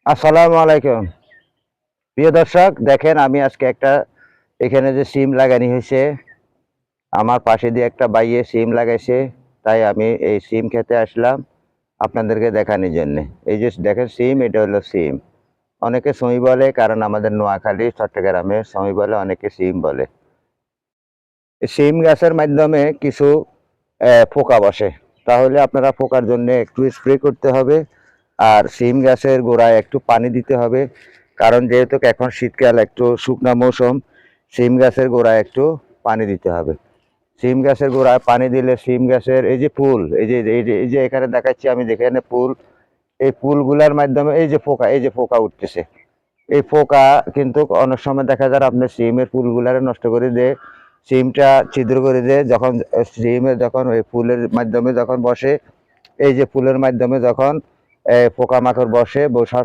আসসালামু আলাইকুম। প্রিয় দর্শক, দেখেন আমি আজকে একটা এখানে যে সিম লাগানি হয়েছে, আমার পাশে দিয়ে একটা বাইয়ে সিম লাগাইছে। তাই আমি এই সিম খেতে আসলাম আপনাদেরকে দেখানোর জন্যে। এই যে দেখেন সিম, এটা হলো সিম। অনেকে ছুঁই বলে, কারণ আমাদের নোয়াখালী চট্টগ্রামে ছুঁই বলে, অনেকে সিম বলে। এই সিম গাছের মাধ্যমে কিছু পোকা বসে। তাহলে আপনারা পোকার জন্য একটু স্প্রে করতে হবে। আর সিম গাছের গোড়ায় একটু পানি দিতে হবে, কারণ যেহেতু এখন শীতকাল, একটু শুকনা মৌসুম, সিম গাছের গোড়ায় একটু পানি দিতে হবে। সিম গাছের গোড়ায় পানি দিলে সিম গাছের এই যে ফুল, এই যে এখানে দেখাচ্ছি আমি, যেখানে ফুল, এই ফুলগুলার মাধ্যমে এই যে পোকা উঠতেছে। এই পোকা কিন্তু অনেক সময় দেখা যায় আপনার সিমের ফুলগুলারে নষ্ট করে দেয়, সিমটা ছিদ্র করে দেয়। যখন সিমে যখন ওই ফুলের মাধ্যমে যখন বসে, এই যে ফুলের মাধ্যমে যখন পোকামাকড় বসার